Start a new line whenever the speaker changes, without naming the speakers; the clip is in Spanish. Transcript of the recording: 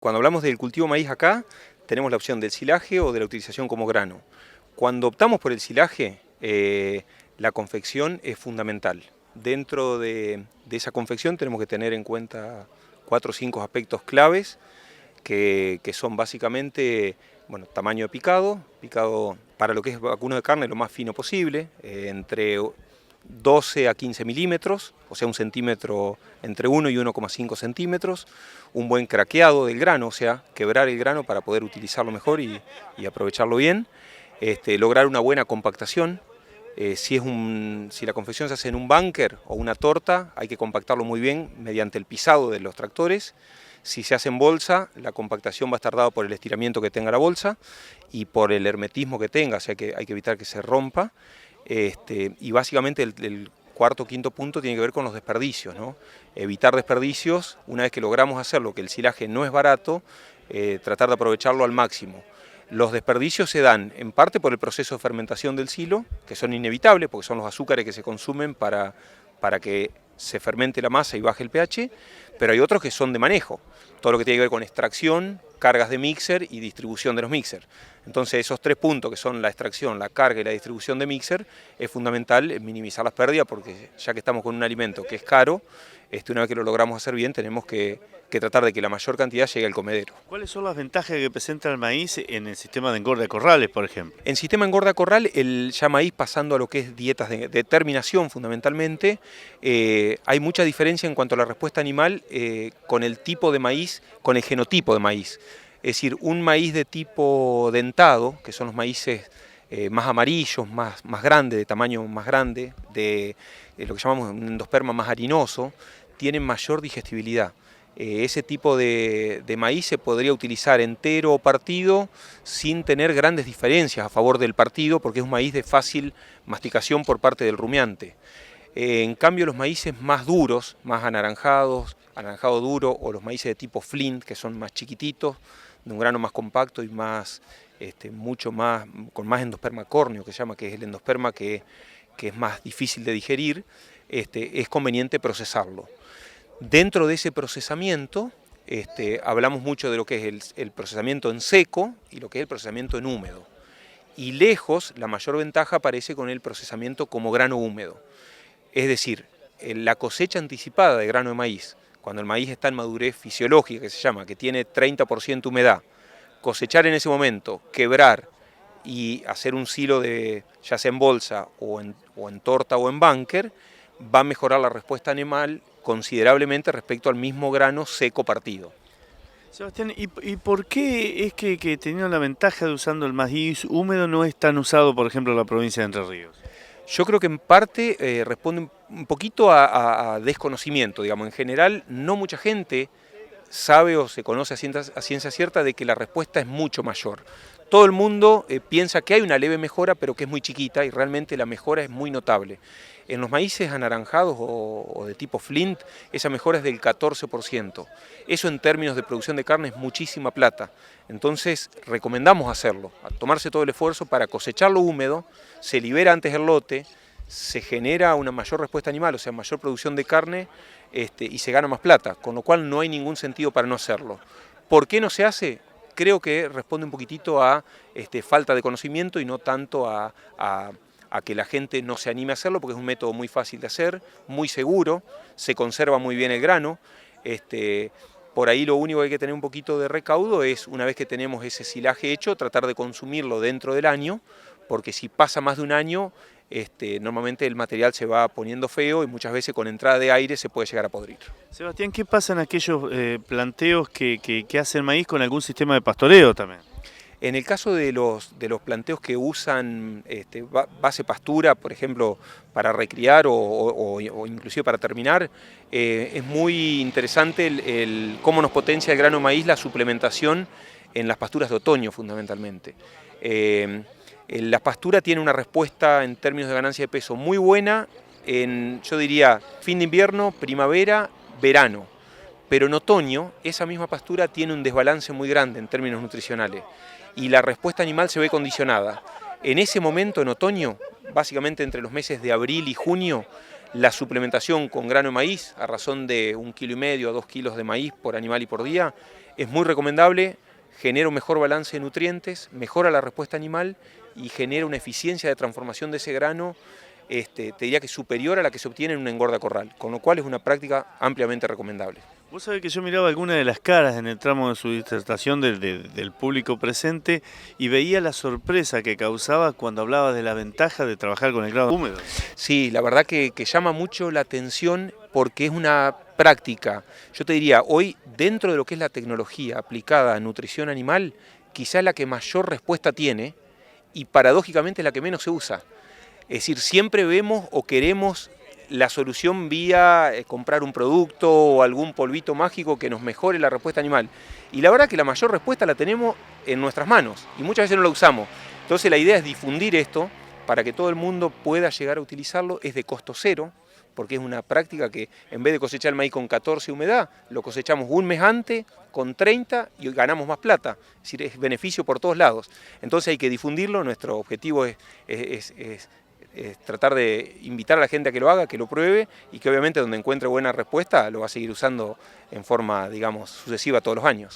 Cuando hablamos del cultivo de maíz acá, tenemos la opción del silaje o de la utilización como grano. Cuando optamos por el silaje, la confección es fundamental. Dentro de esa confección tenemos que tener en cuenta 4 o 5 aspectos claves que son básicamente, bueno, tamaño de picado para lo que es vacuno de carne lo más fino posible, entre 12 a 15 milímetros, o sea, un centímetro, entre 1 y 1,5 centímetros, un buen craqueado del grano, o sea, quebrar el grano para poder utilizarlo mejor y aprovecharlo bien, lograr una buena compactación. Si la confección se hace en un bunker o una torta, hay que compactarlo muy bien mediante el pisado de los tractores. Si se hace en bolsa, la compactación va a estar dada por el estiramiento que tenga la bolsa y por el hermetismo que tenga, o sea que hay que evitar que se rompa. Y básicamente el cuarto o quinto punto tiene que ver con los desperdicios, ¿no? Evitar desperdicios, una vez que logramos hacerlo, que el silaje no es barato, tratar de aprovecharlo al máximo. Los desperdicios se dan en parte por el proceso de fermentación del silo, que son inevitables porque son los azúcares que se consumen para que se fermente la masa y baje el pH, pero hay otros que son de manejo, todo lo que tiene que ver con extracción, cargas de mixer y distribución de los mixer. Entonces esos 3 puntos que son la extracción, la carga y la distribución de mixer, es fundamental minimizar las pérdidas porque ya que estamos con un alimento que es caro, una vez que lo logramos hacer bien tenemos que tratar de que la mayor cantidad llegue al comedero.
¿Cuáles son las ventajas que presenta el maíz en el sistema de engorde de corrales, por ejemplo?
En sistema engorda corral, el ya maíz pasando a lo que es dietas de terminación fundamentalmente, hay mucha diferencia en cuanto a la respuesta animal con el tipo de maíz, con el genotipo de maíz. Es decir, un maíz de tipo dentado, que son los maíces más amarillos, más grandes, de tamaño más grande, de lo que llamamos un endosperma más harinoso, tienen mayor digestibilidad. Ese tipo de maíz se podría utilizar entero o partido sin tener grandes diferencias a favor del partido porque es un maíz de fácil masticación por parte del rumiante. En cambio los maíces más duros, más anaranjados, anaranjado duro o los maíces de tipo flint que son más chiquititos, de un grano más compacto y más, mucho más, con más endosperma córneo que se llama, que es el endosperma que es más difícil de digerir, es conveniente procesarlo. Dentro de ese procesamiento hablamos mucho de lo que es el procesamiento en seco y lo que es el procesamiento en húmedo. Y lejos la mayor ventaja aparece con el procesamiento como grano húmedo. Es decir, la cosecha anticipada de grano de maíz, cuando el maíz está en madurez fisiológica, que se llama, que tiene 30% humedad, cosechar en ese momento, quebrar y hacer un silo ya sea en bolsa o en torta o en bunker, va a mejorar la respuesta animal considerablemente respecto al mismo grano seco partido.
Sebastián, ¿y por qué es que teniendo la ventaja de usando el maíz húmedo no es tan usado, por ejemplo, en la provincia de Entre Ríos?
Yo creo que en parte responde un poquito a desconocimiento, digamos. En general, no mucha gente sabe o se conoce a ciencia cierta de que la respuesta es mucho mayor. Todo el mundo piensa que hay una leve mejora, pero que es muy chiquita y realmente la mejora es muy notable. En los maíces anaranjados o de tipo flint, esa mejora es del 14%. Eso en términos de producción de carne es muchísima plata. Entonces recomendamos hacerlo, tomarse todo el esfuerzo para cosecharlo húmedo, se libera antes el lote, se genera una mayor respuesta animal, o sea, mayor producción de carne y se gana más plata, con lo cual no hay ningún sentido para no hacerlo. ¿Por qué no se hace? Creo que responde un poquitito a falta de conocimiento y no tanto a que la gente no se anime a hacerlo, porque es un método muy fácil de hacer, muy seguro, se conserva muy bien el grano. Por ahí lo único que hay que tener un poquito de recaudo es, una vez que tenemos ese silaje hecho, tratar de consumirlo dentro del año, porque si pasa más de un año, normalmente el material se va poniendo feo y muchas veces con entrada de aire se puede llegar a podrir.
Sebastián, ¿qué pasa en aquellos planteos que hace el maíz con algún sistema de pastoreo también?
En el caso de los planteos que usan base pastura, por ejemplo, para recriar o inclusive para terminar, es muy interesante cómo nos potencia el grano de maíz la suplementación en las pasturas de otoño fundamentalmente. La pastura tiene una respuesta en términos de ganancia de peso muy buena en, yo diría, fin de invierno, primavera, verano. Pero en otoño esa misma pastura tiene un desbalance muy grande en términos nutricionales y la respuesta animal se ve condicionada. En ese momento, en otoño, básicamente entre los meses de abril y junio, la suplementación con grano de maíz, a razón de 1,5 kg a 2 kilos de maíz por animal y por día, es muy recomendable, genera un mejor balance de nutrientes, mejora la respuesta animal y genera una eficiencia de transformación de ese grano, te diría que superior a la que se obtiene en una engorda corral, con lo cual es una práctica ampliamente recomendable.
Vos sabés que yo miraba algunas de las caras en el tramo de su disertación del público presente y veía la sorpresa que causaba cuando hablaba de la ventaja de trabajar con el grano húmedo.
Sí, la verdad que llama mucho la atención porque es una práctica, yo te diría, hoy dentro de lo que es la tecnología aplicada a nutrición animal, quizá la que mayor respuesta tiene y paradójicamente la que menos se usa. Es decir, siempre vemos o queremos la solución vía comprar un producto o algún polvito mágico que nos mejore la respuesta animal. Y la verdad que la mayor respuesta la tenemos en nuestras manos y muchas veces no la usamos. Entonces la idea es difundir esto para que todo el mundo pueda llegar a utilizarlo. Es de costo cero, porque es una práctica que en vez de cosechar el maíz con 14 humedad, lo cosechamos un mes antes con 30 y ganamos más plata. Es decir, es beneficio por todos lados. Entonces hay que difundirlo. Nuestro objetivo es tratar de invitar a la gente a que lo haga, que lo pruebe y que obviamente donde encuentre buena respuesta lo va a seguir usando en forma, digamos, sucesiva todos los años.